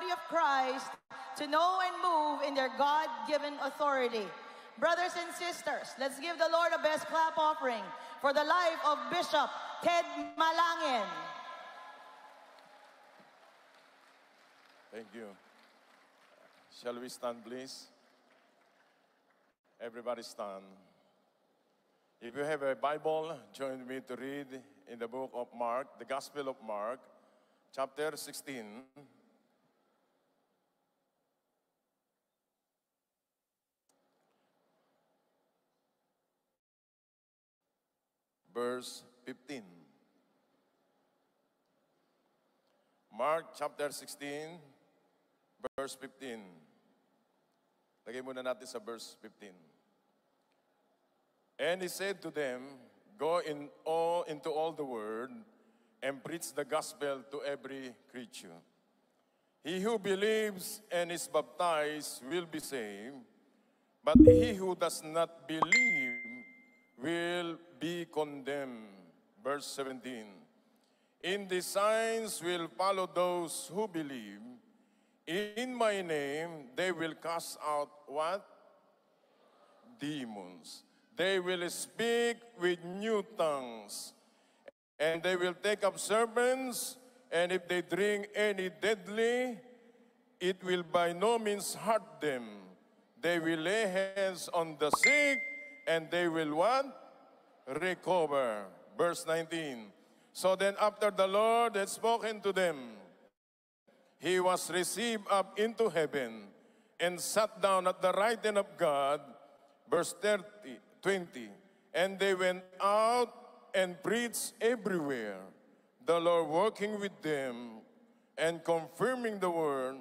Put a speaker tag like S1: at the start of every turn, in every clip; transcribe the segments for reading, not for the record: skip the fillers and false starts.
S1: body of Christ to know and move in their God-given authority. Brothers and sisters, let's give the Lord a best clap offering for the life of Bishop Ted Malangin.
S2: Thank you. Shall we stand, please? Everybody stand. If you have a Bible, join me to read in the book of Mark, the Gospel of Mark, chapter 16. Verse 15. Mark chapter 16, verse 15. Lagay muna natin sa verse 15. And he said to them, go into all the world and preach the gospel to every creature. He who believes and is baptized will be saved, but he who does not believe will be condemned. Verse 17. In these signs will follow those who believe. In my name they will cast out what? Demons. They will speak with new tongues. And they will take up serpents. And if they drink any deadly, it will by no means hurt them. They will lay hands on the sick, and they will what? Recover. Verse 19. So then after the Lord had spoken to them, he was received up into heaven and sat down at the right hand of God. Verse 20. And they went out and preached everywhere, the Lord working with them and confirming the word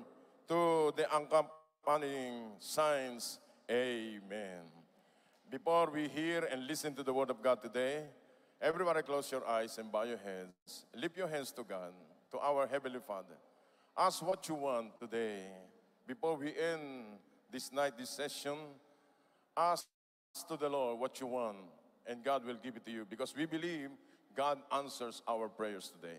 S2: to the accompanying signs. Amen. Before we hear and listen to the word of God today, everybody close your eyes and bow your heads. Lift your hands to God, to our Heavenly Father. Ask what you want today. Before we end this night, this session, ask to the Lord what you want, and God will give it to you, because we believe God answers our prayers today.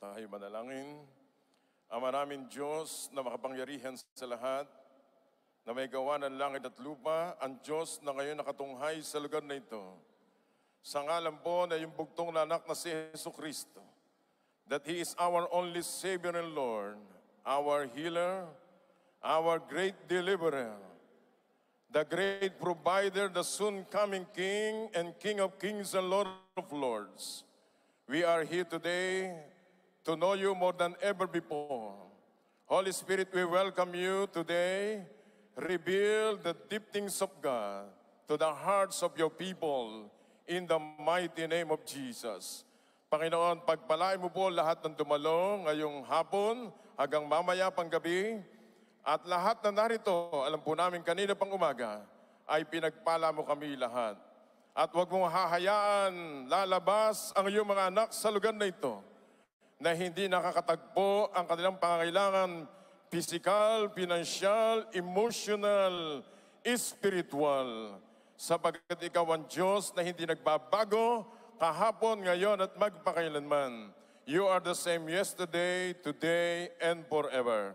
S2: Tayo manalangin. Ang maraming Diyos na makapangyarihan sa lahat, na may gawa ng langit at lupa, ang Diyos na ngayon nakatunghay sa lugar na ito. Sa ngalan po na yung bugtong na anak na si Jesucristo, that He is our only Savior and Lord, our healer, our great deliverer, the great provider, the soon coming King and King of kings and Lord of lords. We are here today to know you more than ever before. Holy Spirit, we welcome you today. Reveal the deep things of God to the hearts of your people in the mighty name of Jesus. Panginoon, pagpalain mo po lahat ng dumalo ngayong hapon hanggang mamaya pang gabi, at lahat na narito, alam po namin kanina pang umaga, ay pinagpala mo kami lahat. At huwag mong hahayaan lalabas ang iyong mga anak sa lugar na ito na hindi nakakatagpo ang kanilang pangangailangan, physical, financial, emotional, spiritual. Sapagkat ikaw ang Diyos na hindi nagbabago kahapon, ngayon at magpakailanman. You are the same yesterday, today, and forever.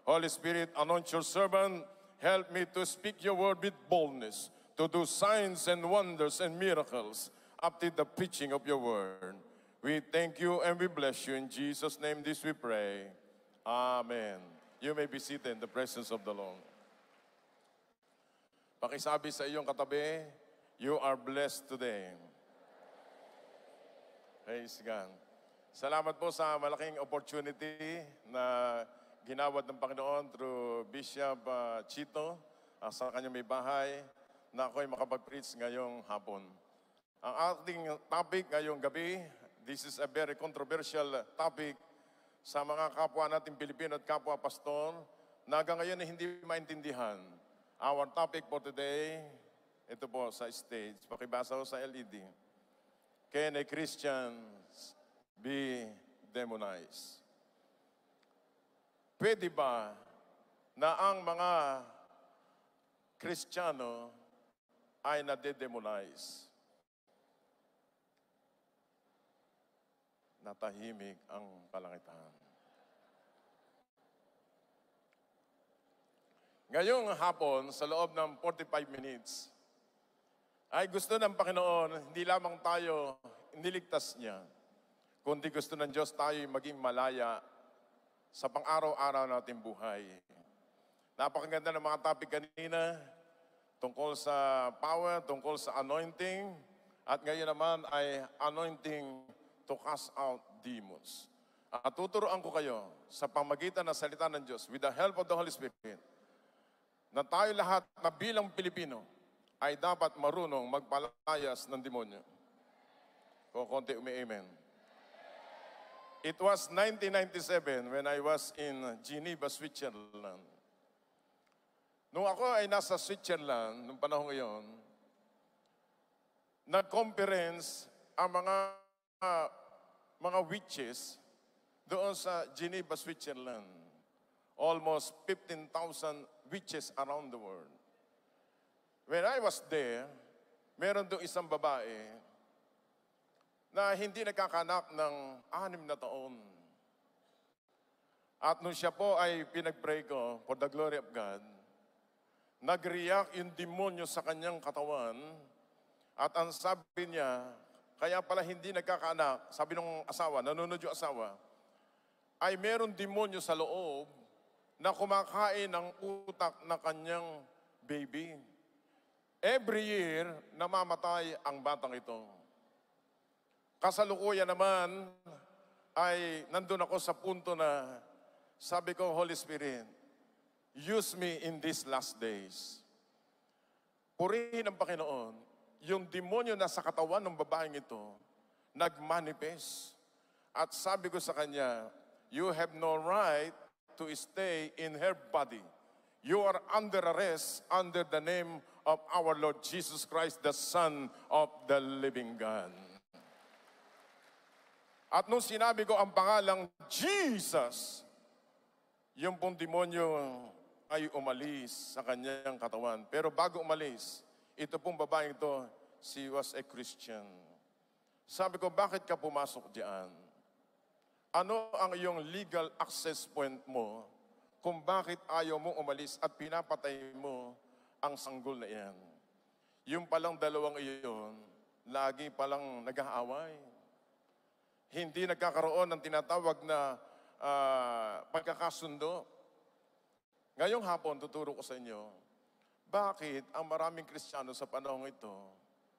S2: Holy Spirit, anoint your servant. Help me to speak your word with boldness, to do signs and wonders and miracles after the preaching of your word. We thank you and we bless you. In Jesus' name this we pray. Amen. You may be seated in the presence of the Lord. Pakisabi sa iyong katabi, you are blessed today. Praise God. Salamat po sa malaking opportunity na ginawad ng Panginoon through Bishop Chito sa kanyang may bahay na ako'y makapag-preach ngayong hapon. Ang ating topic ngayong gabi, this is a very controversial topic sa mga kapwa nating Pilipino at kapwa pastor na hanggang ngayon ay hindi maintindihan. Our topic for today, ito po sa stage, pakibasa ko sa LED. Can a Christian be demonized? pwede ba na ang mga Kristiyano ay nadedemonize? Natahimik ang kalangitan. Ngayong hapon, sa loob ng 45 minutes, ay gusto ng Panginoon, hindi lamang tayo niligtas niya, kundi gusto ng Diyos tayo maging malaya sa pang-araw-araw nating buhay. Napakaganda ng mga topic kanina, tungkol sa power, tungkol sa anointing, at ngayon naman ay anointing to cast out demons. At tuturuan ko kayo sa pamagitan ng salita ng Diyos, with the help of the Holy Spirit, na tayo lahat na bilang Pilipino ay dapat marunong magpalayas ng demonyo. Kung konti umi-amen. It was 1997 when I was in Geneva, Switzerland. Nung ako ay nasa Switzerland, nung panahon ngayon, nag-conference ang mga witches doon sa Geneva, Switzerland. Almost 15,000 witches around the world. When I was there, meron doon isang babae na hindi nagkakanak ng 6 na taon. At nung siya po ay pinag-pray ko for the glory of God, nag-react yung demonyo sa kanyang katawan at ang sabi niya, kaya pala hindi nagkakaanak, sabi ng asawa, nanonood yung asawa, ay meron demonyo sa loob na kumakain ng utak ng kanyang baby. Every year, namamatay ang batang ito. Kasalukuyan naman, ay nandun ako sa punto na sabi ko, Holy Spirit, use me in these last days. Purihin ang Panginoon, yung demonyo na sa katawan ng babaeng ito, nagmanifest. At sabi ko sa kanya, you have no right to stay in her body. You are under arrest under the name of our Lord Jesus Christ, the Son of the living God. At nung sinabi ko ang pangalang Jesus, yung pong demonyo ay umalis sa kanyang katawan. Pero bago umalis, ito pong babaeng ito, she was a Christian. Sabi ko, bakit ka pumasok diyan? Ano ang iyong legal access point mo kung bakit ayaw mo umalis at pinapatay mo ang sanggol na iyan? Yung palang dalawang iyon, lagi palang nag-aaway. Hindi nagkakaroon ng tinatawag na pagkakasundo. Ngayong hapon, tuturo ko sa inyo, bakit ang maraming Kristiyano sa panahon ito,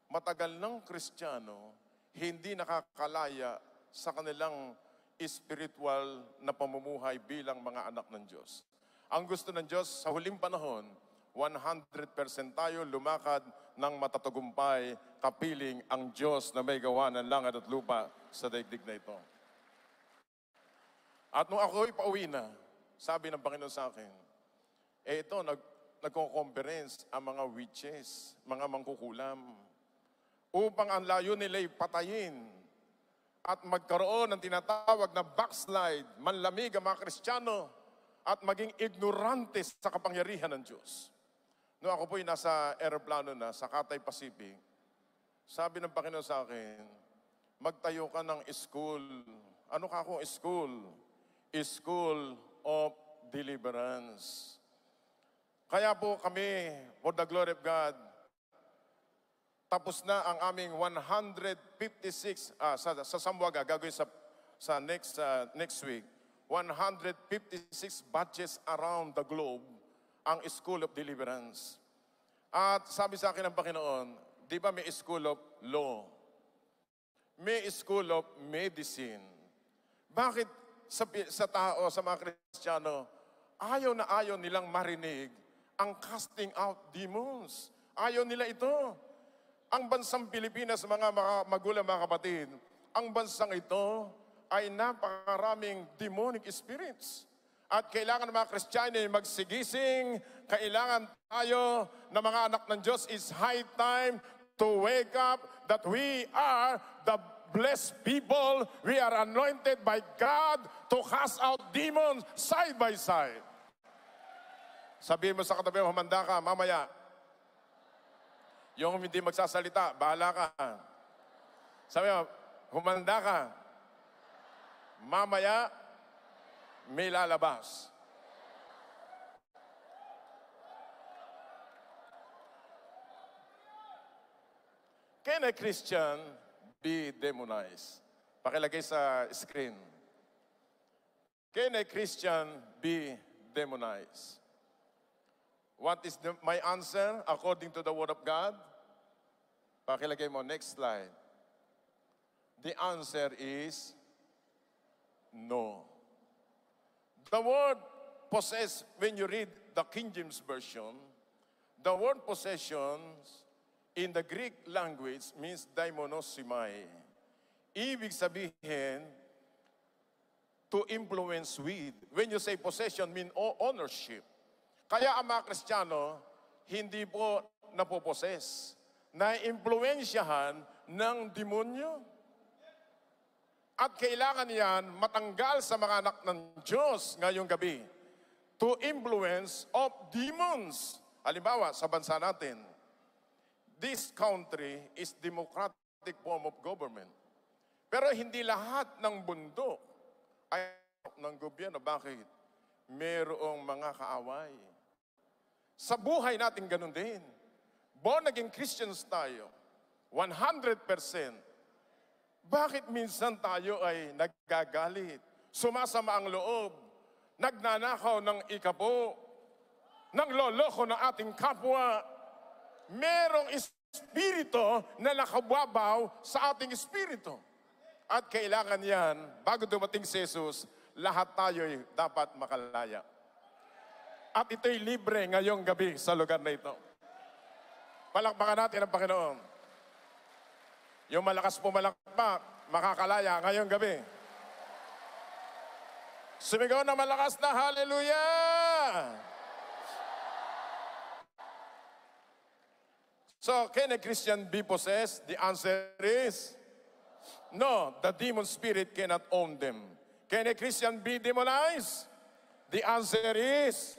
S2: matagal ng Kristiyano, hindi nakakalaya sa kanilang spiritual na pamumuhay bilang mga anak ng Diyos. Ang gusto ng Diyos sa huling panahon, 100% tayo lumakad ng matatagumpay, kapiling ang Diyos na may gawa ng langit at lupa sa daigdig na ito. At nung ako'y pauwi na, sabi ng Panginoon sa akin, ito, nagko-conference ang mga witches, mga mangkukulam, upang ang layo nila'y patayin at magkaroon ng tinatawag na backslide, manlamig ang mga Kristiyano at maging ignorante sa kapangyarihan ng Diyos. Noong ako po'y nasa aeroplano na sa Cathay Pacific, sabi ng Panginoon sa akin, magtayo ka ng school. Ano ka akong school? School of Deliverance. Kaya po kami, for the glory of God, tapos na ang aming 156, sa Sambuaga, gagawin sa next week, 156 batches around the globe ang School of Deliverance. At sabi sa akin ng Panginoon, di ba may School of Law? May School of Medicine. Bakit sa tao, sa mga Kristiyano, ayaw na ayaw nilang marinig ang casting out demons? Ayaw nila ito. Ang bansang Pilipinas, mga magulang, mga kapatid, ang bansang ito ay napakaraming demonic spirits. At kailangan ng mga Kristiyano ay magsigising, kailangan tayo na mga anak ng Diyos, is high time to wake up that we are the blessed people. We are anointed by God to cast out demons side by side. Sabihin mo sa katabi mo, humanda ka, mamaya. Yung hindi magsasalita, bahala ka. Sabi mo, humanda ka. Mamaya, may lalabas. Can a Christian be demonized? Pakilagay sa screen. Can a Christian be demonized? What is my answer according to the Word of God? Pakilagay mo, next slide. The answer is no. The word possess, when you read the King James Version, the word possessions in the Greek language means daimonosimai. Ibig sabihin, to influence with. When you say possession, mean ownership. Kaya ang mga Kristiyano, hindi po napoposes. Na-impluensyahan ng demonyo. At kailangan yan matanggal sa mga anak ng Diyos ngayong gabi. To influence of demons. Halimbawa, sa bansa natin, this country is democratic form of government. Pero hindi lahat ng bundok ay ng gobyerno. Bakit? Merong mga kaaway. Sa buhay natin ganun din. Born again Christians tayo, 100%. Bakit minsan tayo ay naggagalit, sumasama ang loob, nagnanakaw ng ikapo, nangloloko ng ating kapwa? Merong espiritu na nakababaw sa ating espiritu. At kailangan yan, bago dumating si Jesus, lahat tayo'y dapat makalaya. At ito'y libre ngayong gabi sa lugar na ito. Palakpakan natin ang Panginoon. Yung malakas pumalakpak, makakalaya ngayong gabi. Sumigaw na malakas na hallelujah! So, can a Christian be possessed? The answer is no. The demon spirit cannot own them. Can a Christian be demonized? The answer is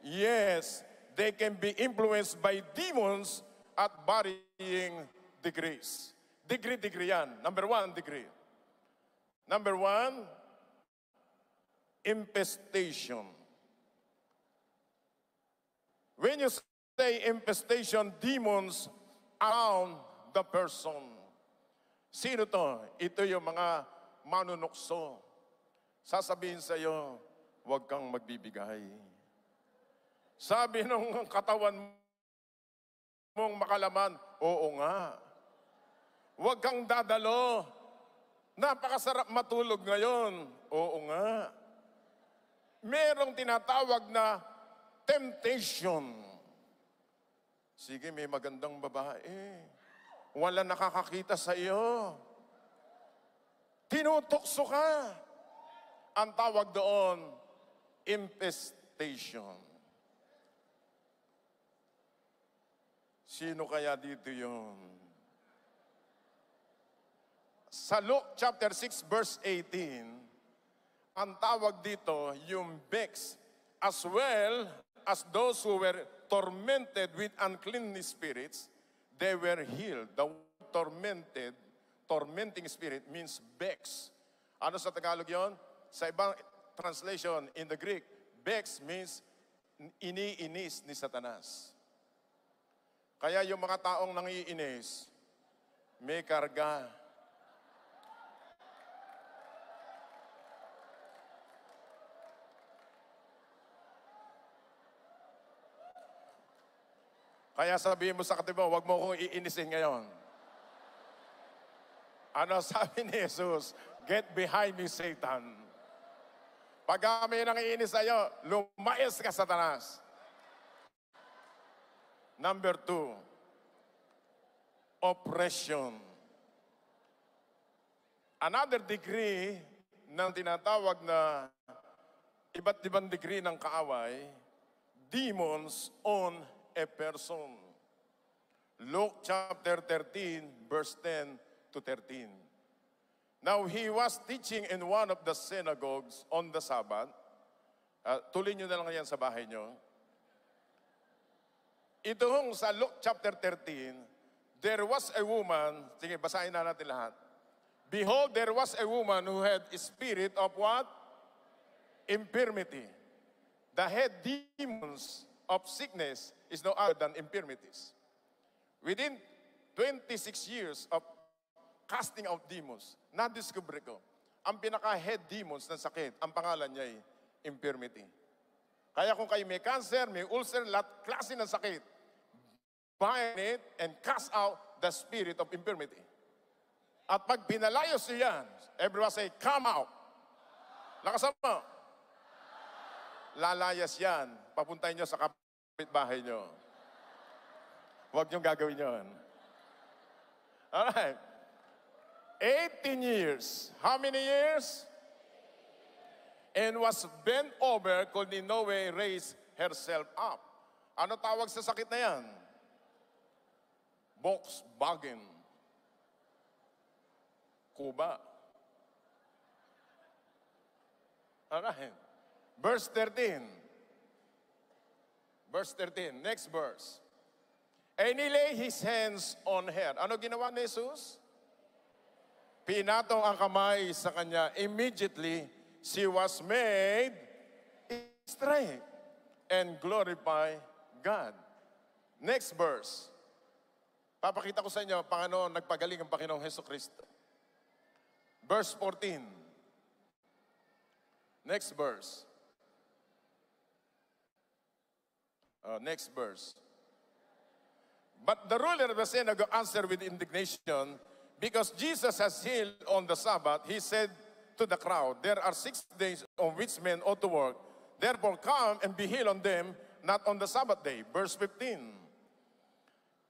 S2: yes. They can be influenced by demons at varying degrees. Degree yan. Number 1, degree. Number 1, infestation. When you say infestation, demons around the person. Sino to? Ito yung mga manunukso. Sasabihin sa iyo, huwag kang magbibigay. Sabi nung katawan mong makalaman, oo nga. Huwag kang dadalo. Napakasarap matulog ngayon. Oo nga. Merong tinatawag na temptation. Sige, may magandang babae. Wala nakakakita sa iyo. Tinutokso ka. Ang tawag doon, infestation. Sino kaya dito yun? Sa Luke chapter 6 verse 18, ang tawag dito yung begs, as well as those who were tormented with unclean spirits, they were healed. The word tormenting spirit means begs. Ano sa Tagalog yon? Sa ibang translation in the Greek, begs means iniinis ni Satanas. Kaya yung mga taong nangiinis, may karga. Kaya sabihin mo sa katabi mo, huwag mo akong iinisin ngayon. Ano sabi ni Jesus? Get behind me, Satan. Pag kami nang iinis sa'yo, lumayas ka, Satanas. Number 2, oppression. Another degree ng tinatawag na iba't ibang degree ng kaaway, demons on a person. Luke chapter 13, verse 10 to 13. Now he was teaching in one of the synagogues on the Sabbath. Tuloy nyo na lang yan sa bahay nyo. Ito hong sa Luke chapter 13, there was a woman, sige, basahin na natin lahat. Behold, there was a woman who had a spirit of what? Infirmity. The head demons of sickness is no other than infirmities. Within 26 years of casting out demons, na-discover ko, ang pinaka-head demons ng sakit, ang pangalan niya ay infirmity. Kaya kung kayo may cancer, may ulcer, lahat klase ng sakit, bind it and cast out the spirit of infirmity. At pag pinalayos niyo yan, everyone say, come out. Lakasan mo. Lalayas yan. Papuntahin nyo sa kapitbahay nyo. Huwag nyo gagawin yun. Alright. 18 years. How many years? And was bent over, could in no way raise herself up. Ano tawag sa sakit na yan? Volkswagen. Kuba. Alright. Verse 13. Verse 13. Next verse. And he lay his hands on her. Ano ginawa ni Jesus? Pinatong ang kamay sa kanya. Immediately, she was made straight and glorify God. Next verse. Papakita ko sa inyo, paano nagpagaling ang Panginoong Jesucristo. Verse 14. Next verse. Next verse. But the ruler of the synagogue answered with indignation, because Jesus has healed on the Sabbath, he said to the crowd, there are 6 days on which men ought to work. Therefore come and be healed on them, not on the Sabbath day. Verse 15.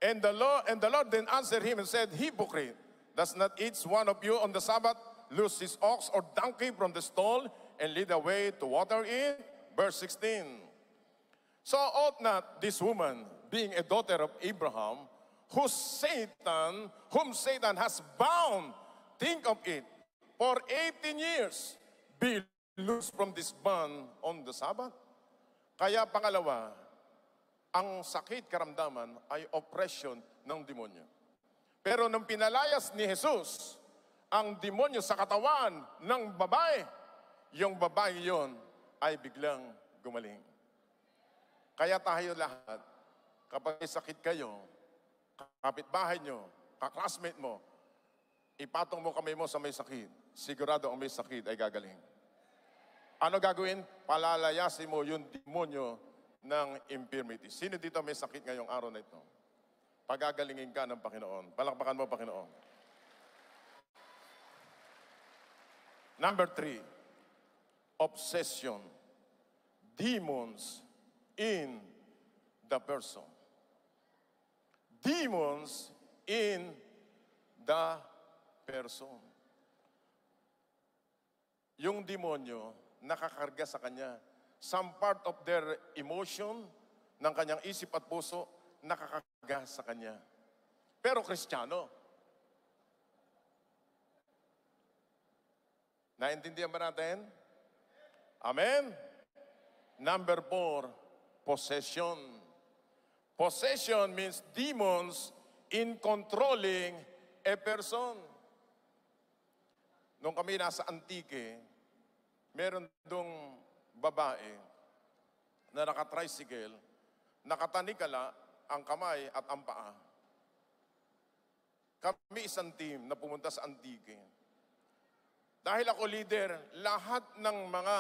S2: And the Lord then answered him and said, hypocrite, does not each one of you on the Sabbath loose his ox or donkey from the stall and lead away to water it? Verse 16. So ought not this woman, being a daughter of Abraham, whom Satan has bound, think of it, for 18 years, be loose from this bond on the Sabbath? Kaya pangalawa, ang sakit karamdaman ay oppression ng demonyo. Pero nung pinalayas ni Jesus ang demonyo sa katawan ng babae, yung babae yon ay biglang gumaling. Kaya tayo lahat, kapag may sakit kayo, kapitbahay nyo, kaklasmate mo, ipatong mo kamay mo sa may sakit, sigurado ang may sakit ay gagaling. Ano gagawin? Palalayasin mo yung demonyo ng infirmity. Sino dito may sakit ngayong araw na ito? Pagagalingin ka ng Panginoon. Palakpakan mo, Panginoon. Number 3, obsession. Demons in the person. Demons in the person. Yung demonyo, nakakarga sa kanya. Some part of their emotion, ng kanyang isip at puso, nakakarga sa kanya. Pero Kristiyano. Naintindihan ba natin? Amen? Number 4, possession. Possession means demons in controlling a person. Nung kami nasa Antique, meron dong babae na naka-tricycle, nakatanikala ang kamay at ang paa. Kami isang team na pumunta sa Antique. Dahil ako leader, lahat ng mga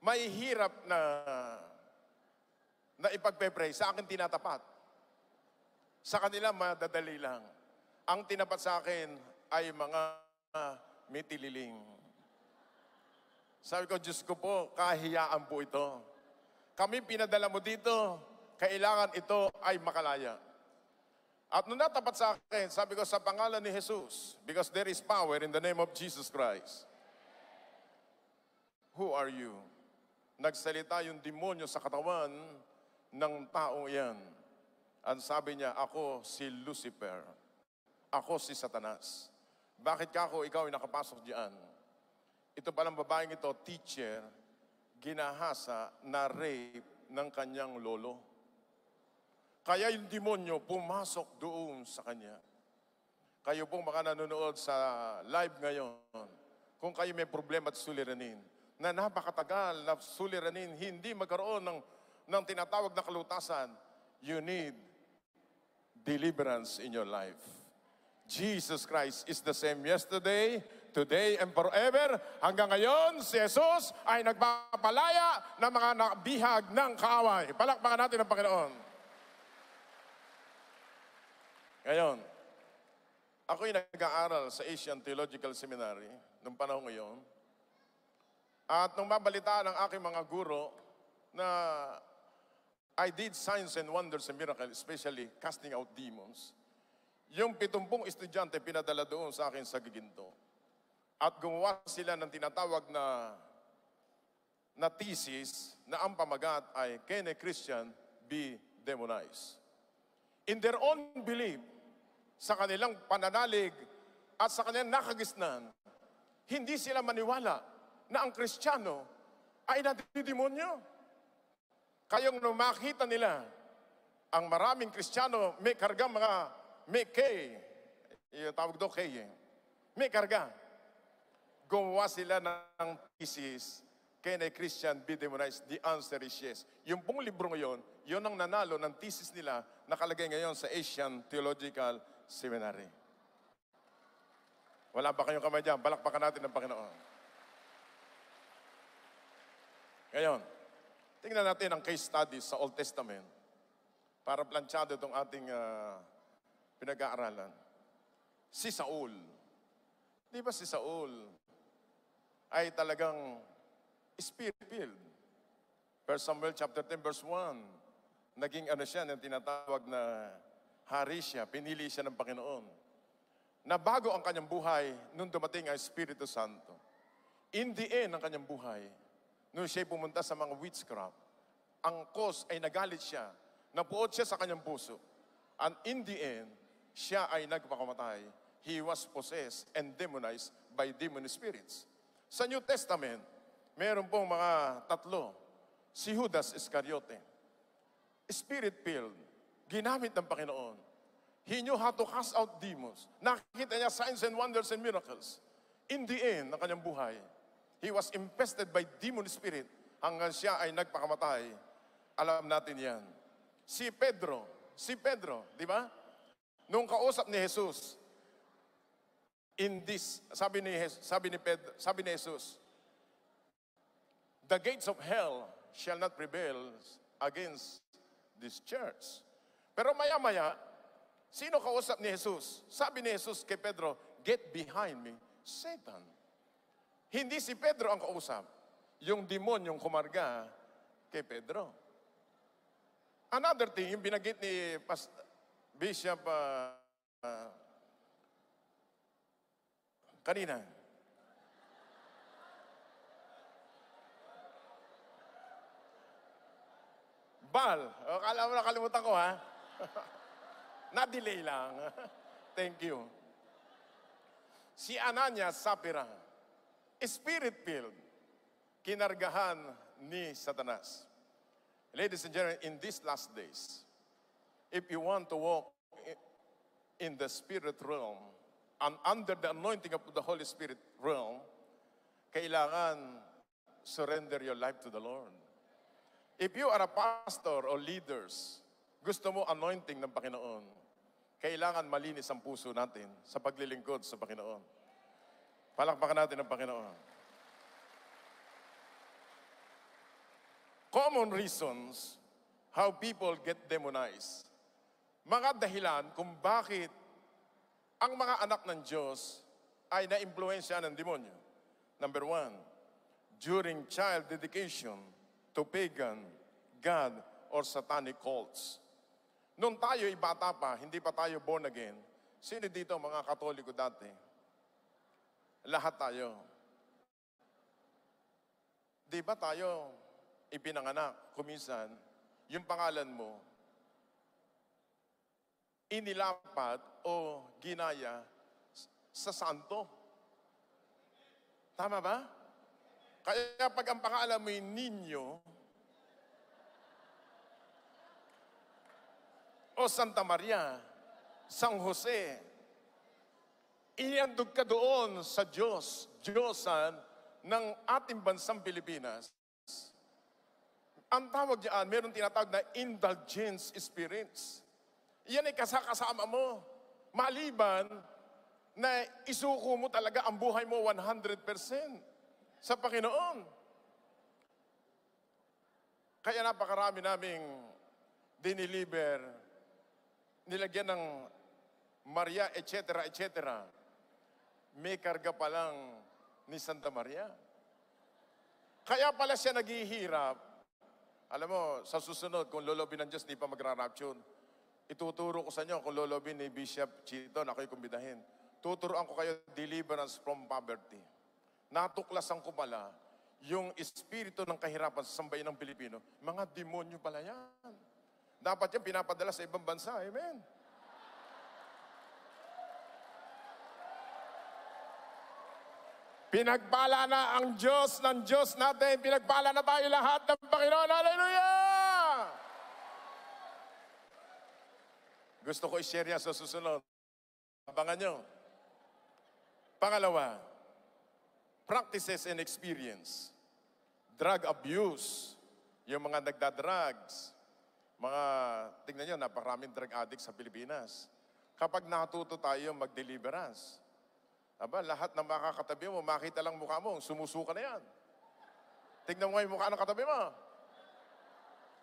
S2: may hirap na ipagpe-pray, sa akin tinatapat. Sa kanila, madadali lang. Ang tinapat sa akin ay mga mitililing. Sabi ko, Diyos ko po, kahiyaan po ito. Kami pinadala mo dito, kailangan ito ay makalaya. At nung natapat sa akin, sabi ko, sa pangalan ni Jesus, because there is power in the name of Jesus Christ. Who are you? Nagsalita yung demonyo sa katawan ng taong yan. Ang sabi niya, ako si Lucifer. Ako si Satanas. Bakit ka ako, ikaw ay nakapasok diyan? Ito palang babaeng ito, teacher, ginahasa na rape ng kanyang lolo. Kaya yung demonyo pumasok doon sa kanya. Kayo pong mga nanonood sa live ngayon, kung kayo may problema at suliranin, na napakatagal na suliranin, hindi magkaroon ng tinatawag na kalutasan, you need deliverance in your life. Jesus Christ is the same yesterday, today, and forever. Hanggang ngayon, si Jesus ay nagpapalaya ng mga nabihag ng kaaway. Palakpakan natin ang Panginoon. Ngayon, ako'y nag-aaral sa Asian Theological Seminary noong panahon ngayon. At nung mabalitaan ng aking mga guro na I did signs and wonders and miracles, especially casting out demons, yung 70 estudyante pinadala doon sa akin sa Giginto. At gumawa sila ng tinatawag na thesis na ang pamagat ay Can a Christian be demonized? In their own belief, sa kanilang pananalig at sa kanilang nakagisnan, hindi sila maniwala na ang Kristiyano ay nadidemonyo. Kayong nung makita nila, ang maraming Kristiyano may karga mga may K, yung tawag doon K, may karga. Gumawa sila ng thesis, Can a Christian be demonized? The answer is yes. Yung pong libro ngayon, yun ang nanalo ng thesis nila nakalagay ngayon sa Asian Theological Seminary. Wala ba kayong kamay dyan? Palakpakan natin ng Panginoon. Ngayon, tingnan natin ang case studies sa Old Testament para planchado itong ating pinag-aaralan. Si Saul. Di ba si Saul ay talagang spirit-filled? 1 Samuel chapter 10 verse 1. Naging siya, ng tinatawag na hari siya, pinili siya ng Panginoon. Na bago ang kanyang buhay, nung dumating ang Espiritu Santo. In the end, ang kanyang buhay, nung siya pumunta sa mga witchcraft, ang cause ay nagalit siya, napuot siya sa kanyang puso. And in the end, siya ay nagpakamatay. He was possessed and demonized by demon spirits. Sa New Testament, meron pong mga tatlo. Si Judas Iscariote, spirit-filled, ginamit ng Panginoon. He knew how to cast out demons. Nakita niya signs and wonders and miracles. In the end, ng kanyang buhay, he was infested by demon spirit hanggang siya ay nagpakamatay. Alam natin yan. Si Pedro, di ba? Nung kausap ni Jesus, sabi ni Jesus, the gates of hell shall not prevail against this church. Pero maya-maya, sino kausap ni Jesus? Sabi ni Jesus kay Pedro, get behind me, Satan. Hindi si Pedro ang kausap, yung demonyong kumarga kay Pedro. Another thing, yung binagit ni Bishop kanina. Bal. Akala mo nakalimutan ko, ha? Na-delay lang. Thank you. Si Ananias Sapphira, spirit-filled, kinargahan ni Satanas. Ladies and gentlemen, in these last days, if you want to walk in the spirit realm and under the anointing of the Holy Spirit realm, kailangan surrender your life to the Lord. If you are a pastor or leaders, gusto mo anointing ng Panginoon, kailangan malinis ang puso natin sa paglilingkod sa Panginoon. Palakpakan natin ang Panginoon. Common reasons how people get demonized. Mga dahilan kung bakit ang mga anak ng Diyos ay na-impluensya ng demonyo. Number 1, during child dedication to pagan, God, or satanic cults. Noong tayo bata pa, hindi pa tayo born again, sino dito mga Katoliko dati? Lahat tayo. Di ba tayo ipinanganak, kuminsan, yung pangalan mo, inilapat o ginaya sa santo. Tama ba? Kaya pag ang pangalan mo yung Ninyo o Santa Maria, San Jose, iandog ka doon sa Diyos, Diyosan ng ating bansang Pilipinas. Ang tawag diyan, meron tinatawag na indulgence spirits. Iyan ay kasama mo. Maliban na isuko mo talaga ang buhay mo 100% sa Panginoon. Kaya napakarami naming diniliber, nilagyan ng Maria, etc., etc. May karga pa lang ni Santa Maria. Kaya pala siya naghihirap. Alam mo, sa susunod, kung lolobin ng Diyos, di pa magra-rapture, ituturo ko sa inyo kung lolobin ni Bishop Chito, na ako'y kumbidahin. Tuturuan ko kayo deliverance from poverty. Natuklasan ko pala yung espiritu ng kahirapan sa sambayan ng Pilipino. Mga demonyo pala yan. Dapat yan pinapadala sa ibang bansa. Amen. Pinagpala na ang Diyos ng Diyos natin. Pinagpala na tayo lahat ng Panginoon. Hallelujah! Gusto ko i-share yan sa susunod. Abangan nyo. Pangalawa, practices and experience. Drug abuse. Yung mga nagda-drugs. Tingnan nyo, napakaraming drug addicts sa Pilipinas. Kapag natuto tayo mag-deliverance, lahat ng makakatabi mo, makita lang mukha mo, sumusuka na yan. Tignan mo yung mukha ng katabi mo.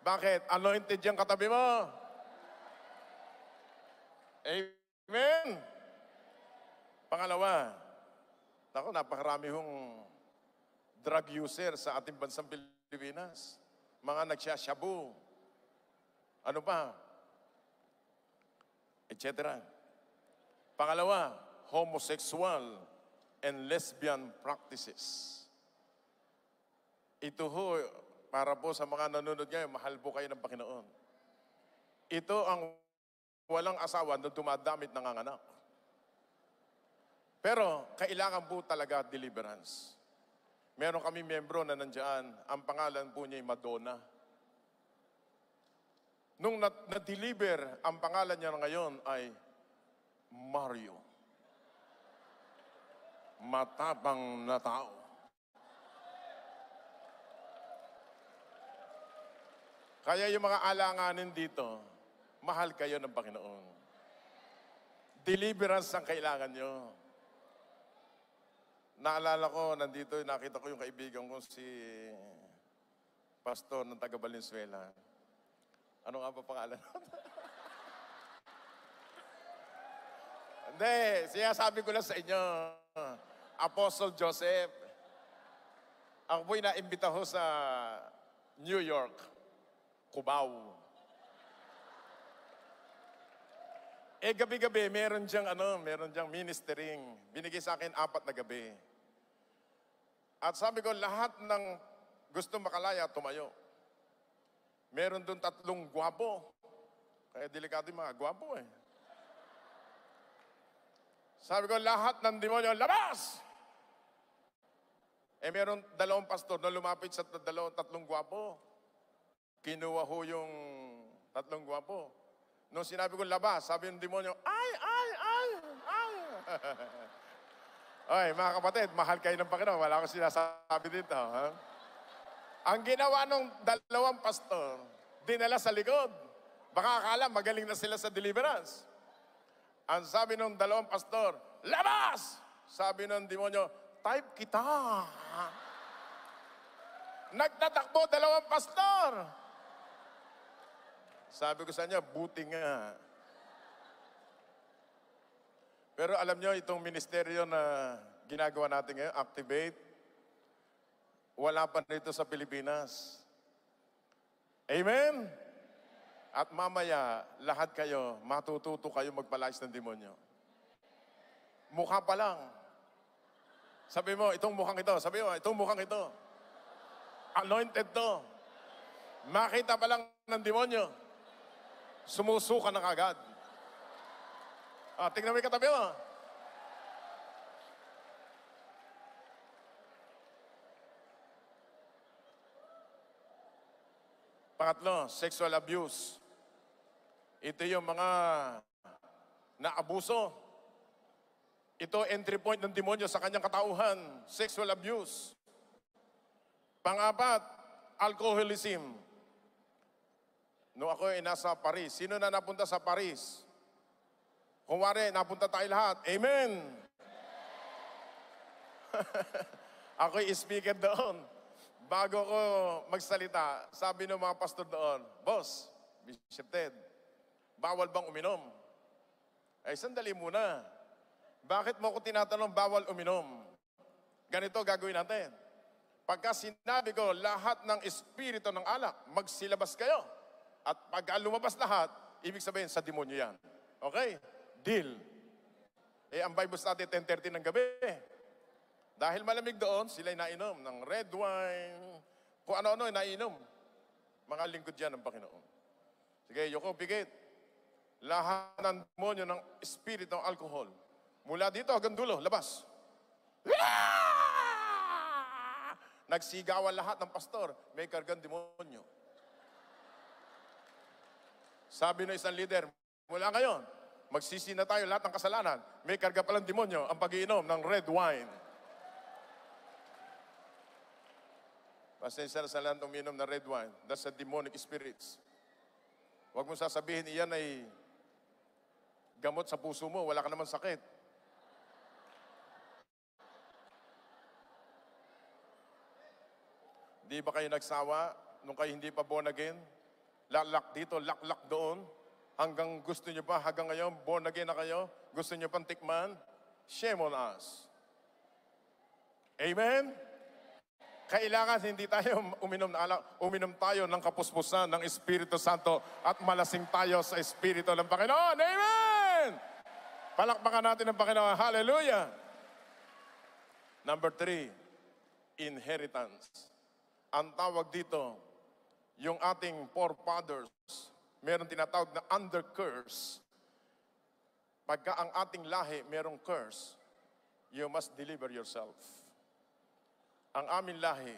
S2: Bakit? Anointed yung katabi mo. Amen. Pangalawa, napakarami hong drug user sa ating bansang Pilipinas. Mga nagsasyabu. Ano pa? Etc. Pangalawa, homosexual and lesbian practices. Ito ho, para po sa mga nanonood ngayon, mahal po kayo ng Panginoon. Ito ang walang asawa na dumadamit nanganganak. Pero kailangan po talaga deliverance. Meron kami miyembro na nandiyan, ang pangalan po niya ay Madonna. Nung na-deliver, ang pangalan niya ngayon ay Mario. Matapang na tao. Kaya yung mga alanganin dito, mahal kayo ng Panginoon. Deliverance ang kailangan nyo. Naalala ko, nandito, nakita ko yung kaibigan ko si Pastor ng taga Valenzuela. Ano nga pa pangalan? Hindi, sinasabi ko lang sa inyo, Apostle Joseph. Ako po'y naimbita ho sa New York, Cubao. Gabi-gabi, meron diyang ministering. Binigay sa akin 4 na gabi. At sabi ko, lahat ng gusto makalaya, tumayo. Meron doon 3 gwapo. Kaya delikado yung mga gwapo eh. Sabi ko, lahat ng demonyo, labas! Meron 2 pastor na lumapit sa 3 gwapo. Kinuha ho yung 3 gwapo. Nung sinabi ko, labas, sabi ng demonyo, ay! Ay, mga kapatid, mahal kayo ng Panginoon. Wala akong sinasabi dito. Ha? Ang ginawa ng 2 pastor, dinala sa likod. Baka akala magaling na sila sa deliverance. Ang sabi ng 2 pastor, labas! Sabi ng demonyo, type kita. Nagtatakbo 2 pastor. Sabi ko sa inyo, buti nga. Pero alam nyo, itong ministeryo na ginagawa natin ngayon, Activate, wala pa nito sa Pilipinas. Amen? At mamaya, lahat kayo, matututo kayo magpalayas ng demonyo. Mukha pa lang. Sabi mo, itong mukhang ito. Sabi mo, itong mukhang ito. Anointed to. Makita pa lang ng demonyo. Sumusuka na kagad. Tingnan mo yung katabi mo. Pangatlo, sexual abuse. Ito yung mga naabuso. Ito entry point ng demonyo sa kanyang katauhan, sexual abuse. Pang-apat, alcoholism. Noong ako ay nasa Paris, sino na napunta sa Paris? Kung wari, napunta tayo lahat. Amen! Ako'y speaker doon. Bago ko magsalita, sabi ng mga pastor doon, Boss, Bishop Ted, bawal bang uminom? Ay, sandali muna. Bakit mo ko tinatanong bawal uminom? Ganito gagawin natin. Pagka sinabi ko, lahat ng espiritu ng alak, magsilabas kayo. At pagka lumabas lahat, ibig sabihin sa demonyo yan. Okay? Deal. Ang Bible study 10:30 ng gabi. Dahil malamig doon, sila'y nainom ng red wine, kung ano-ano nainom. Mga lingkod yan ng Panginoon. Sige, Yoko, pigit. Lahat ng demonyo ng espiritu ng alcohol, mula dito hanggang dulo, labas. Nagsigawan lahat ng pastor, may kargang demonyo. Sabi ng isang leader, mula ngayon, magsisi na tayo lahat ng kasalanan. May karga palang demonyo ang pag-iinom ng red wine. Pasensya na sa lahat uminom ng red wine. That's a demonic spirits. Huwag mo sasabihin, iyan ay gamot sa puso mo, wala ka naman sakit. Di ba kayo nagsawa nung kayo hindi pa born again? Laklak dito, laklak doon. Hanggang gusto nyo pa, hanggang ngayon, born again na kayo, gusto nyo pang tikman? Shame on us. Amen? Kailangan hindi tayo uminom na alak, uminom tayo ng kapuspusan ng Espiritu Santo at malasing tayo sa Espiritu ng Panginoon. Amen! Palakpakan natin ang Panginoon. Hallelujah! Number 3, inheritance. Ang tawag dito, yung ating forefathers, meron tinatawag na under curse. Pagka ang ating lahi merong curse, you must deliver yourself. Ang aming lahi,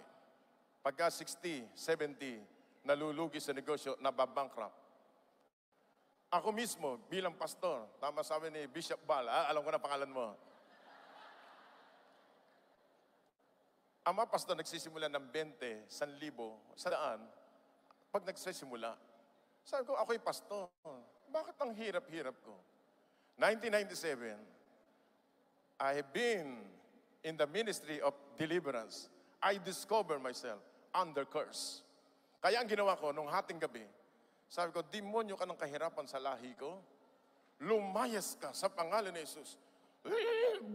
S2: pagka 60, 70, nalulugi sa negosyo, nababankrupt. Ako mismo, bilang pastor, tama sabi ni Bishop Bal, alam ko na pangalan mo. Ang mga pastor nagsisimula ng 20, 1,000, 100, pag nagsisimula, sabi ko, ako'y pastor. Bakit ang hirap-hirap ko? 1997, I have been in the ministry of deliverance. I discovered myself under curse. Kaya ang ginawa ko, nung hating gabi, sabi ko, demonyo ka ng kahirapan sa lahi ko. Lumayas ka sa pangalan ni Jesus.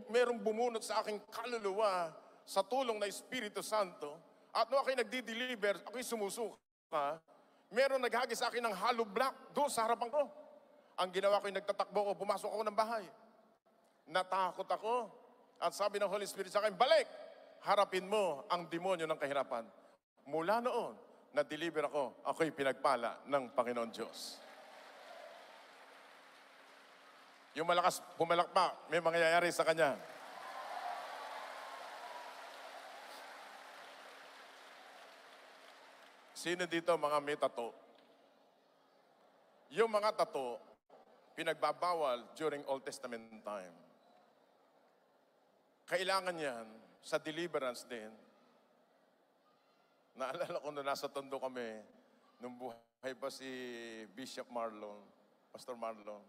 S2: Merong bumunot sa aking kaluluwa sa tulong na Espiritu Santo. At nung ako'y nagdi-deliver, ako'y sumusuka. Meron naghagi sa akin ng hollow block doon sa harapan ko. Ang ginawa ko'y nagtatakbo ko, pumasok ako ng bahay. Natakot ako. At sabi ng Holy Spirit sa akin, balik! Harapin mo ang demonyo ng kahirapan. Mula noon, na-deliver ako. Ako'y pinagpala ng Panginoon Diyos. Yung malakas pumalakpak, may mangyayari sa kanya. Sino dito mga may tato? Yung mga tato, pinagbabawal during Old Testament time. Kailangan yan sa deliverance din. Naalala ko na nasa Tondo kami, nung buhay pa si Bishop Marlon, Pastor Marlon.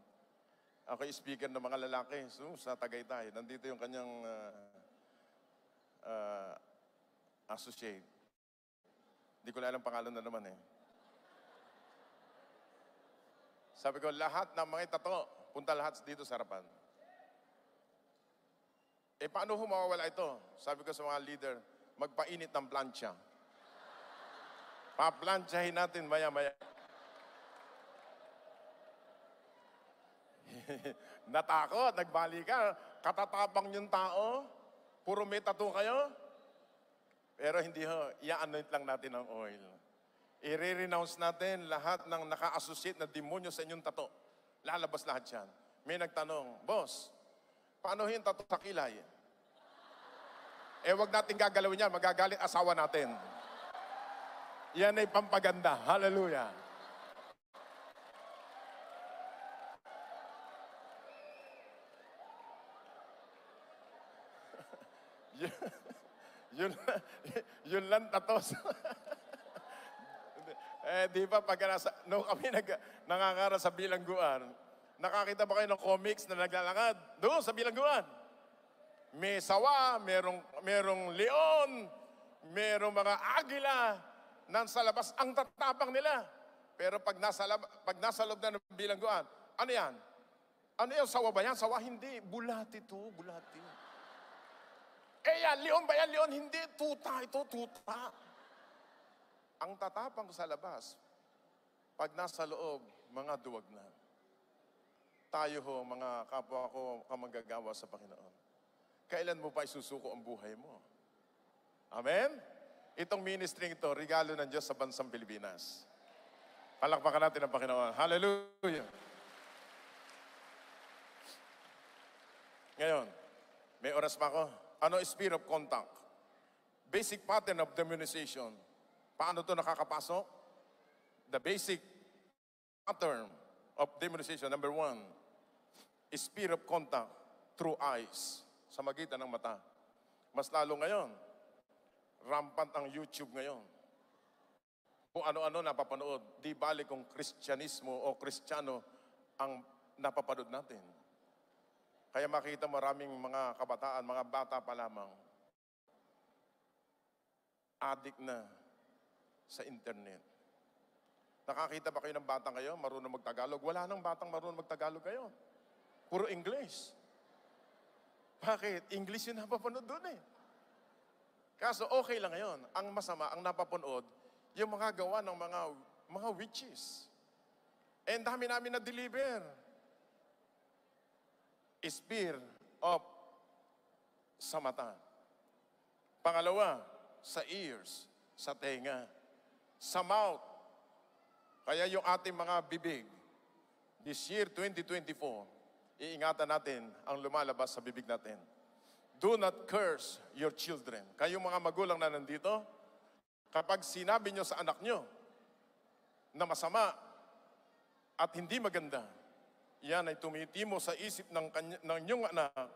S2: Ako yung speaker ng mga lalaki, so, sa Tagaytay. Nandito yung kanyang associate. Hindi ko na alam pangalan na naman eh. Sabi ko, lahat ng mga tato, punta lahat dito sa harapan. Paano mawawala ito? Sabi ko sa mga leader, magpainit ng plancha. Paplantsahin natin maya-maya. Natakot, nagbalikan. Katatapang yung tao. Puro may tattoo kayo. Pero hindi ho, i-anoint lang natin ng oil. I-renounce natin lahat ng naka-associate na demonyo sa inyong tato. Lalabas lahat yan. May nagtanong, Boss, paano yung tato sa kilay? Wag natin gagalawin yan, magagalit asawa natin. Yan ay pampaganda. Hallelujah. yun, yun lang tatos. Di ba pag nung kami nangangara sa bilangguan, nakakita ba kayo ng comics na naglalakad? Doon sa bilangguan. May sawa, merong leon, merong mga agila nasa labas. Ang tatapang nila. Pero pag nasa loob na ng bilangguan, ano yan? Ano yan? Sawa ba yan? Sawa? Hindi. Bulati to. Bulati. Yan, leon ba yan? Leon? Hindi. Tuta ito. Tuta. Ang tatapang sa labas, pag nasa loob, mga duwag na. Tayo ho, mga kapwa ko, kamanggagawa sa Panginoon. Kailan mo pa isusuko ang buhay mo? Amen? Itong ministry ito, regalo ng Diyos sa bansang Pilipinas. Palakpakan natin ang Panginoon. Hallelujah! Ngayon, may oras pa ako. Ano sphere of contact? Basic pattern of demonization. Paano ito nakakapasok? The basic pattern of demonization, number 1, sphere of contact through eyes, sa magitan ng mata. Mas lalo ngayon, rampant ang YouTube ngayon. Kung ano-ano napapanood, di bali kung Kristyanismo o Kristiyano ang napapanood natin. Kaya makita maraming mga kabataan, mga bata pa lamang, addict na sa internet. Nakakita ba kayo ng batang ngayon marunong magtagalog? Wala nang batang marunong magtagalog ngayon. Puro English. Bakit? English yung napapanood doon eh. Kaso okay lang ngayon. Ang masama, ang napapanood, yung mga gawa ng mga witches. And dami namin na-deliver. Sphere of sa mata. Pangalawa, sa ears, sa tenga, sa mouth. Kaya yung ating mga bibig, this year 2024, iingatan natin ang lumalabas sa bibig natin. Do not curse your children. Kayong mga magulang na nandito, kapag sinabi nyo sa anak nyo na masama at hindi maganda, yan ay tumitimo sa isip ng inyong anak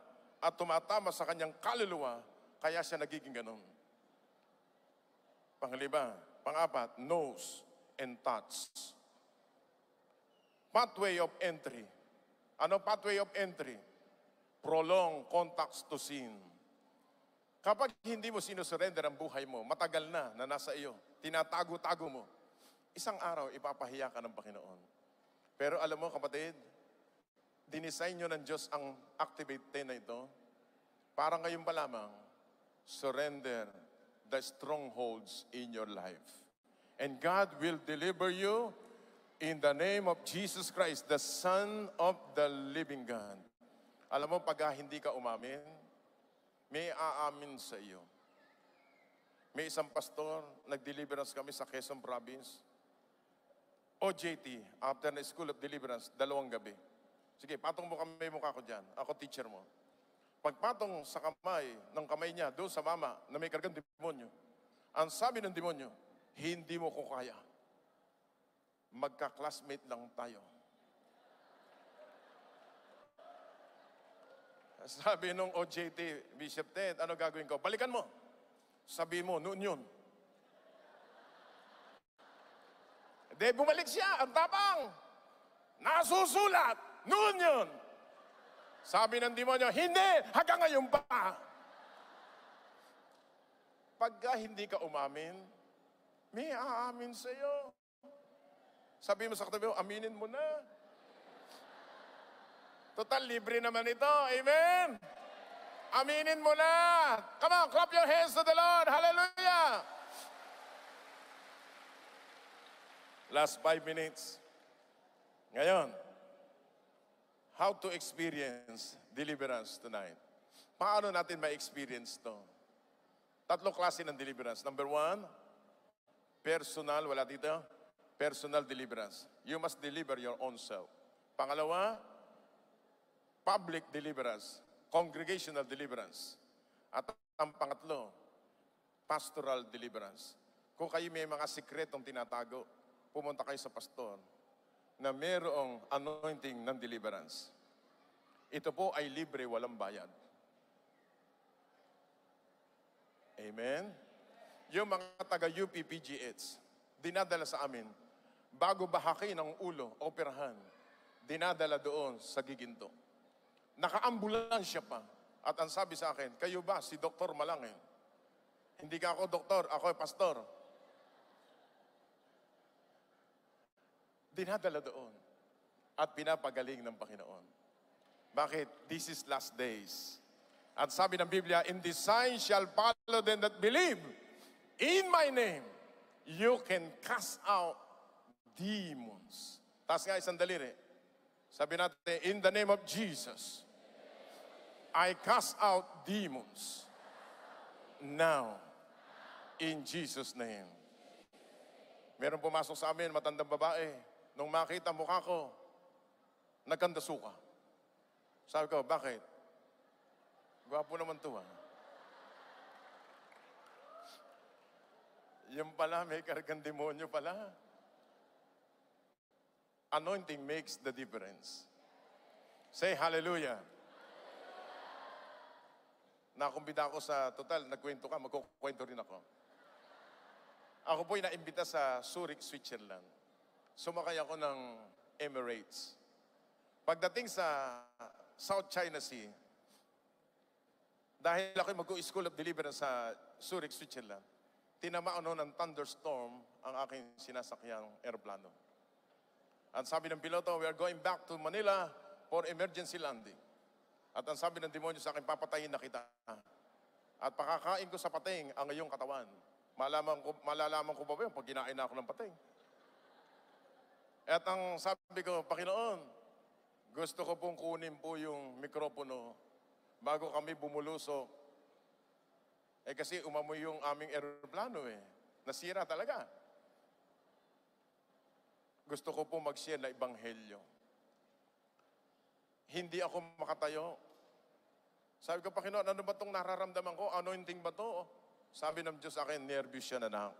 S2: at tumatama sa kanyang kaluluwa, kaya siya nagiging ganun. Pang-apat, nose and touch. Pathway of entry. Ano pathway of entry? Prolong contacts to sin. Kapag hindi mo sinusurrender ang buhay mo, matagal na nasa iyo, tinatago-tago mo, isang araw ipapahiya ka ng Panginoon. Pero alam mo kapatid, dinisign nyo ng Diyos ang Activate 10 na ito, para ngayon pa lamang, surrender the strongholds in your life. And God will deliver you in the name of Jesus Christ, the Son of the living God. Alam mo, pag hindi ka umamin, may aamin sa iyo. May isang pastor, nag-deliverance kami sa Quezon Province. OJT, after the School of Deliverance, 2 gabi. Sige, patong mo kami mukha ko dyan. Ako teacher mo. Pagpatong sa ng kamay niya, doon sa mama, na may kargang demonyo. Ang sabi ng demonyo, hindi mo ko kaya. Magka-classmate lang tayo. Sabi nung OJT, Bishop Ted, ano gagawin ko? Balikan mo. Sabi mo, noon yun. De, bumalik siya, ang tapang. Nasusulat. Noon yun. Sabi ng demonyo, hindi, hanggang ngayon pa. Pagka hindi ka umamin, may aamin sa'yo. Sabi mo sa katabi mo, aminin mo na. Total, libre naman ito. Amen? Aminin mo na. Come on, clap your hands to the Lord. Hallelujah. Last 5 minutes. Ngayon, how to experience deliverance tonight. Paano natin ma-experience to? 3 klase ng deliverance. Number 1, personal, wala dito, personal deliverance. You must deliver your own self. Pangalawa, public deliverance, congregational deliverance. At ang pangatlo, pastoral deliverance. kung kayo may mga sikretong tinatago, pumunta kayo sa pastor na mayroong anointing ng deliverance. Ito po ay libre, walang bayad. Amen? Yung mga taga-UPPGH, dinadala sa amin, bago bahaki ng ulo, operahan, dinadala doon sa giginto. Naka-ambulansya pa. At ang sabi sa akin, kayo ba si Dr. Malangin? Hindi ka ako doktor, ako ay pastor. Dinadala doon at pinapagaling ng Panginoon. Bakit? This is last days. At sabi ng Biblia, in this sign shall follow them that believe. In my name, you can cast out demons. Taas nga isang daliri. Sabi natin, in the name of Jesus, I cast out demons. Now, in Jesus' name. Meron pumasok sa amin, matandang babae. Nung makita mukha ko, nagkandasuka. Sabi ko, bakit? Gwapo naman to, ah. Yung pala, may kargang demonyo pala. Anointing makes the difference. Say hallelujah. Nakumbida ako sa total, nagkwento ka, magkukwento rin ako. Ako po'y naimbita sa Zurich, Switzerland. Sumakay ako ng Emirates. Pagdating sa South China Sea, dahil ako'y mag-School of Deliverance sa Zurich, Switzerland, tinamaan ng thunderstorm ang aking sinasakyang aeroplano. At sabi ng piloto, we are going back to Manila for emergency landing. At ang sabi ng demonyo sa akin, papatayin na kita. At pakakain ko sa pating ang iyong katawan. Malalaman ko ba yun pag kinain na ako ng pating? At ang sabi ko, Panginoon, gusto ko pong kunin po yung mikropono bago kami bumulusok. Kasi umamoy yung aming aeroplano Nasira talaga. Gusto ko pong mag-share na ebanghelyo. Hindi ako makatayo. Sabi ko, Panginoon, ano ba itong nararamdaman ko? Anointing ba ito? Sabi ng Diyos sa akin, nervous siya na.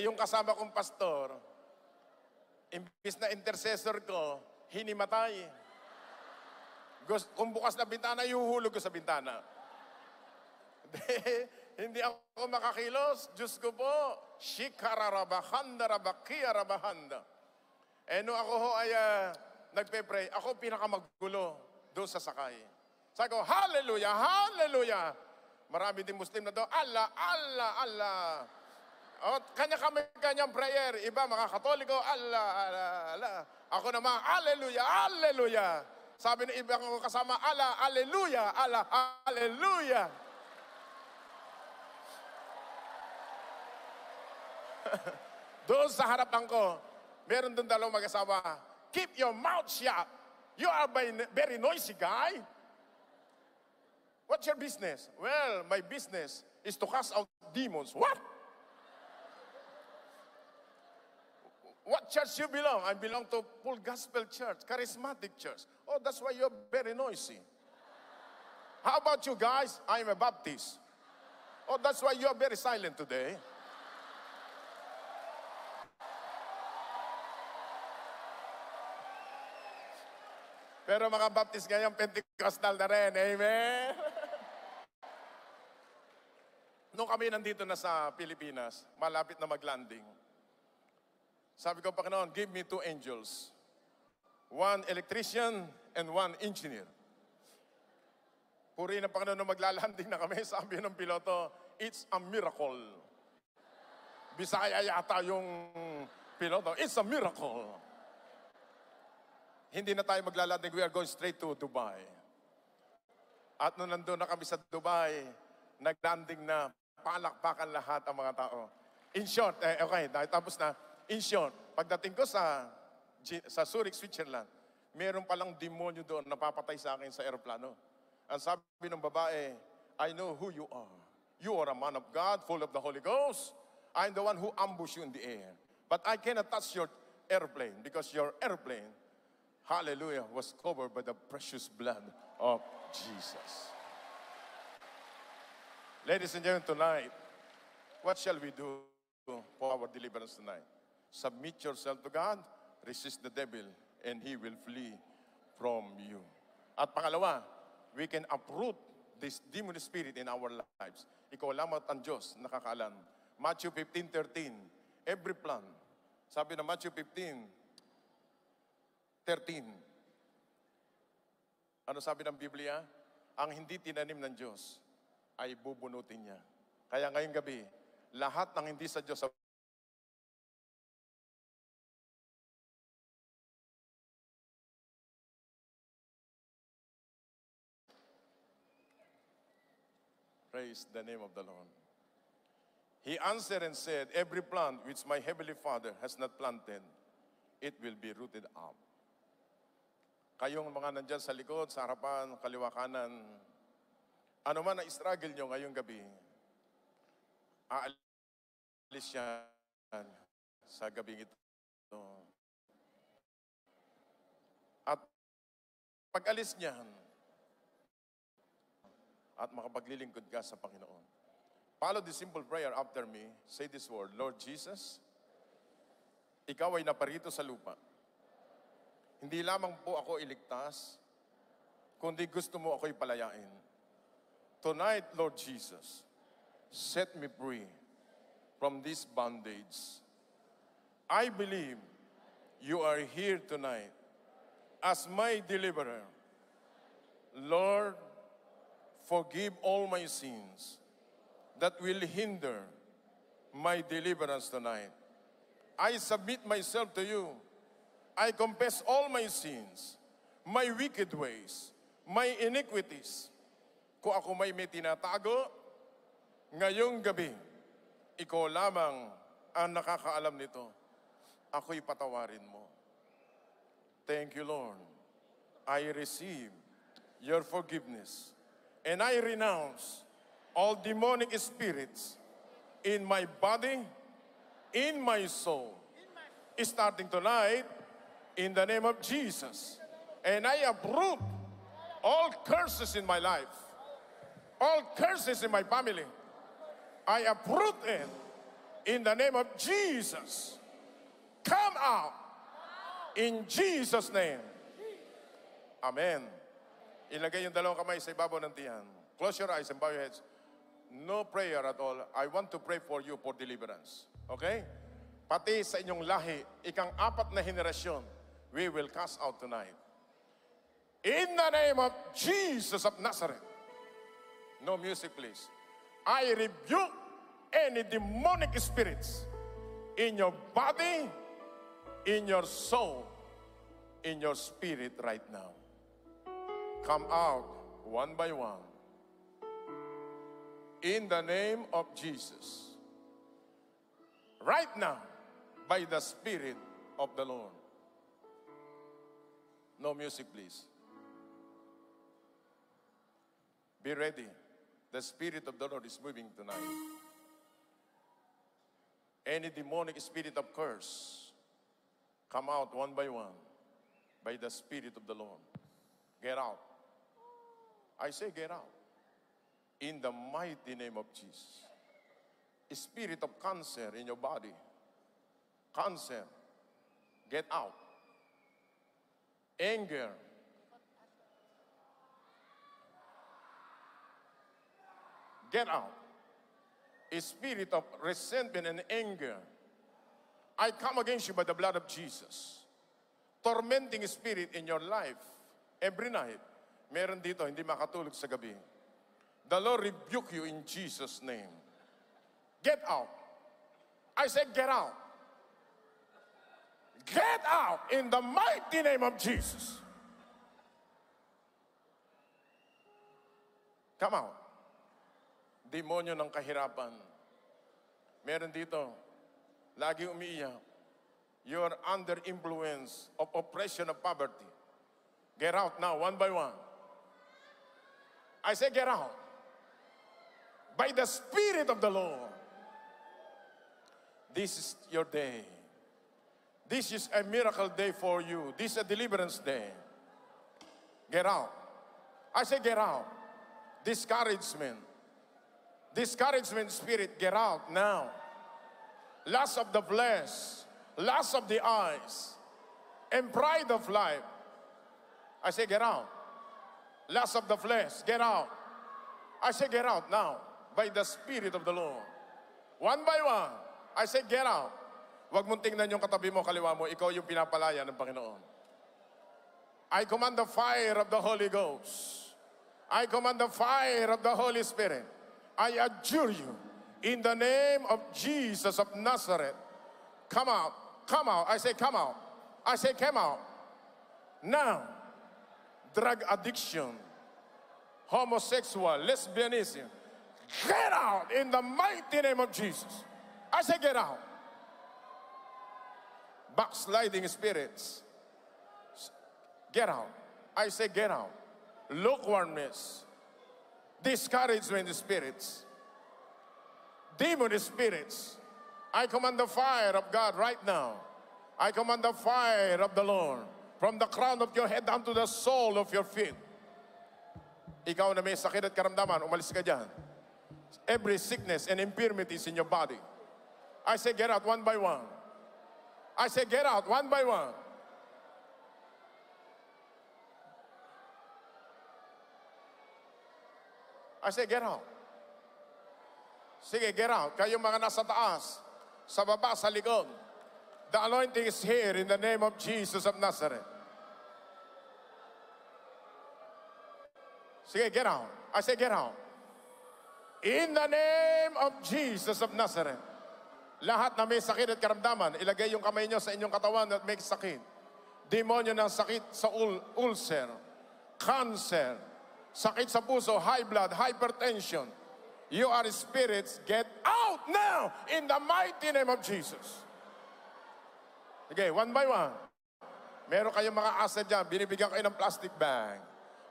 S2: Yung kasama kong pastor, imbis na intercessor ko, hinimatay. Kung bukas na bintana, ihuhulog ko sa bintana. Hindi ako makakilos. Diyos ko po, shikararabahanda, rabakia rabahanda. Nung ako ho ay nagpe-pray, ako pinakamagulo doon sa sakay. Sabi ko, hallelujah, hallelujah. Marami din Muslim na doon, Allah, Allah, Allah. O, kanya-kanyang prayer. Iba, mga Katoliko, Allah, Allah, Allah. Ako naman, hallelujah, hallelujah. Sabi ng ibang kasama, Allah, hallelujah, Allah, hallelujah. Doon sa harapan ko, meron doon dalawang mag-asawa. Keep your mouth shut. You are very noisy guy. What's your business? Well, my business is to cast out demons. What? What church you belong? I belong to Full Gospel Church, Charismatic Church. Oh, that's why you're very noisy. How about you guys? I'm a Baptist. Oh, that's why you're very silent today. Pero mga Baptist ngayon, Pentecostal na rin. Amen? Nung kami nandito na sa Pilipinas, malapit na mag-landing, sabi ko, Panginoon, give me 2 angels. 1 electrician and 1 engineer. Puri ng Panginoon na maglalanding na kami, sabi ng piloto, it's a miracle. Bisaya yata yung piloto, it's a miracle. Hindi na tayo maglalanding, we are going straight to Dubai. At nung nandun na kami sa Dubai, naglanding na, palakpakan lahat ang mga tao. In short, okay, tapos na. In short, pagdating ko sa Zurich, Switzerland, meron palang demonyo doon napapatay sa akin sa aeroplano. Ang sabi ng babae, I know who you are. You are a man of God, full of the Holy Ghost. I'm the one who ambushed you in the air. But I cannot touch your airplane because your airplane hallelujah, was covered by the precious blood of Jesus. Ladies and gentlemen, tonight, what shall we do for our deliverance tonight? Submit yourself to God, resist the devil, and he will flee from you. At pangalawa, we can uproot this demon spirit in our lives. Ikaw lamang ang Diyos nakakaalam. Matthew 15:13, every plan. Sabi na Matthew 15:13. Ano sabi ng Biblia? Ang hindi tinanim ng Diyos ay bubunutin niya. Kaya ngayong gabi, lahat ng hindi sa Diyos praise the name of the Lord. He answered and said, every plant which my heavenly Father has not planted, it will be rooted up. Kayong mga nandyan sa likod, sa harapan, kaliwa kanan, ano man ang struggle nyo ngayong gabi, aalis yan sa gabing ito. At pag-alis niyan, at makapaglilingkod ka sa Panginoon. Follow this simple prayer after me. Say this word, Lord Jesus, ikaw ay naparito sa lupa. Hindi lamang po ako iligtas, kundi gusto mo ako'y palayain. Tonight, Lord Jesus, set me free from this bondage. I believe you are here tonight as my deliverer. Lord, forgive all my sins that will hinder my deliverance tonight. I submit myself to you. I confess all my sins, my wicked ways, my iniquities. Kung ako may tinatago, ngayong gabi, ikaw lamang ang nakakaalam nito. Ako'y patawarin mo. Thank you, Lord. I receive your forgiveness. And I renounce all demonic spirits in my body, in my soul. Starting tonight, in the name of Jesus. And I uproot all curses in my life, all curses in my family. I uproot it in the name of Jesus. Come out in Jesus' name. Amen. Ilagay yung dalawang kamay sa ibabaw ng tiyan. Close your eyes and bow your heads. No prayer at all. I want to pray for you for deliverance. Okay? Pati sa inyong lahi, ikang-apat na henerasyon, we will cast out tonight. In the name of Jesus of Nazareth. No music, please. I rebuke any demonic spirits in your body, in your soul, in your spirit right now. Come out one by one. In the name of Jesus. Right now, by the Spirit of the Lord. No music, please. Be ready. The Spirit of the Lord is moving tonight. Any demonic spirit of curse, come out one by one by the Spirit of the Lord. Get out. I say get out. In the mighty name of Jesus. Spirit of cancer in your body. Cancer. Get out. Anger. Get out. A spirit of resentment and anger. I come against you by the blood of Jesus. Tormenting spirit in your life. Every night. Meron dito, hindi makatulog sa gabi. The Lord rebuke you in Jesus' name. Get out. I said get out. Get out in the mighty name of Jesus. Come out. Demonyo ng kahirapan. Meron dito, lagi umiiyak. You're under influence of oppression of poverty. Get out now, one by one. I say get out. By the Spirit of the Lord. This is your day. This is a miracle day for you. This is a deliverance day. Get out. I say get out. Discouragement. Discouragement spirit, get out now. Lust of the flesh, lust of the eyes, and pride of life. I say get out. Lust of the flesh, get out. I say get out now by the Spirit of the Lord. One by one, I say get out. Huwag mong tingnan yung katabi mo, kaliwa mo, ikaw yung pinapalaya ng Panginoon. I command the fire of the Holy Ghost. I command the fire of the Holy Spirit. I adjure you in the name of Jesus of Nazareth. Come out. Come out. I say come out. I say come out. Now, drug addiction, homosexual, lesbianism, get out in the mighty name of Jesus. I say get out. Backsliding spirits, get out. I say get out. Lukewarmness, discouragement spirits, demon spirits, I command the fire of God right now. I command the fire of the Lord from the crown of your head down to the sole of your feet. Ikaw na may sakit at karamdaman, umalis ka dyan. Every sickness and infirmities in your body, I say get out one by one. I say get out one by one. I say get out. Sige, get out. Kayong mga nasa taas, sa baba, sa likod. The anointing is here in the name of Jesus of Nazareth. Sige, get out. I say get out. In the name of Jesus of Nazareth. Lahat na may sakit at karamdaman, ilagay yung kamay nyo sa inyong katawan at may sakit. Demonyo ng sakit sa ulcer, cancer, sakit sa puso, high blood, hypertension. You are spirits, get out now in the mighty name of Jesus. Okay, one by one. Meron kayong mga asset dyan, binibigyan kayo ng plastic bag.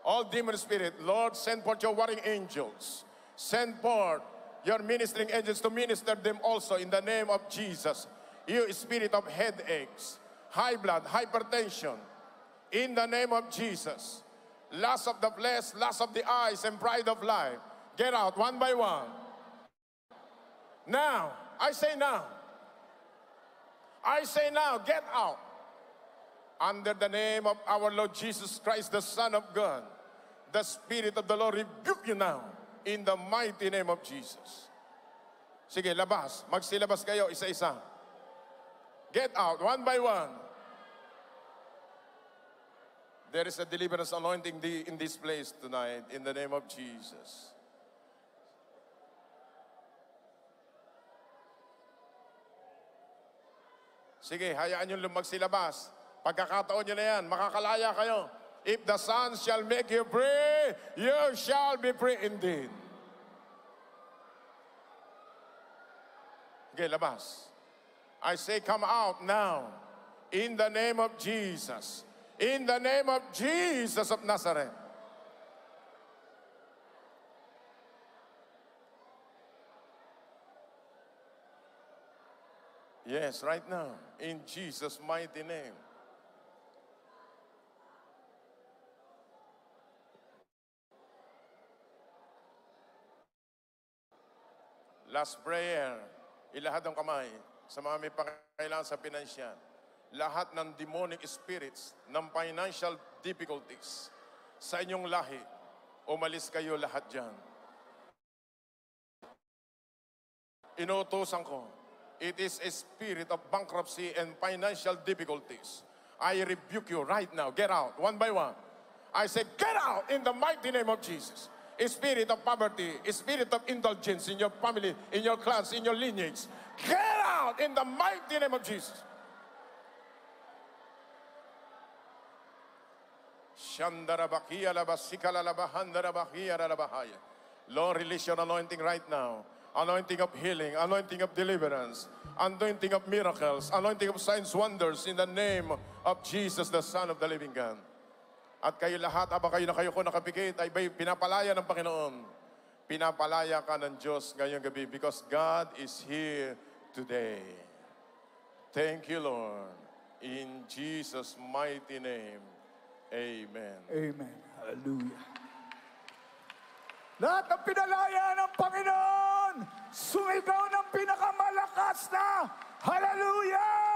S2: All demon spirit, Lord, send forth your warring angels. Send forth your ministering angels to minister them also in the name of Jesus. You spirit of headaches, high blood, hypertension, in the name of Jesus. Lust of the flesh, lust of the eyes, and pride of life. Get out one by one. Now, I say now. I say now, get out. Under the name of our Lord Jesus Christ, the Son of God, the Spirit of the Lord rebuke you now in the mighty name of Jesus. Sige, labas. Magsilabas kayo isa-isa. Get out one by one. There is a deliverance anointing in this place tonight in the name of Jesus. Sige, hayaan nyo magsilabas. Pagkakataon nyo na yan, makakalaya kayo. If the Son shall make you free, you shall be free indeed. Okay, labas. I say, come out now. In the name of Jesus. In the name of Jesus of Nazareth. Yes, right now. In Jesus' mighty name. Last prayer. Ilahad ang kamay sa mga may pangailangan sa pinansyal. Lahat ng demonic spirits, ng financial difficulties sa inyong lahi, umalis kayo lahat dyan. Inuutosan ko, it is a spirit of bankruptcy and financial difficulties. I rebuke you right now. Get out, one by one. I say, get out in the mighty name of Jesus. A spirit of poverty, a spirit of indulgence in your family, in your clans, in your lineage. Get out in the mighty name of Jesus. Lord, release your anointing right now. Anointing of healing, anointing of deliverance, anointing of miracles, anointing of signs, wonders in the name of Jesus, the Son of the living God. At kayo lahat, habang kayo nakapikit, ay pinapalaya ng Panginoon. Pinapalaya ka ng Diyos ngayong gabi because God is here today. Thank you, Lord. In Jesus' mighty name, amen.
S3: Amen. Hallelujah. Lahat ng pinalaya ng Panginoon, sumigaw ng pinakamalakas na Hallelujah!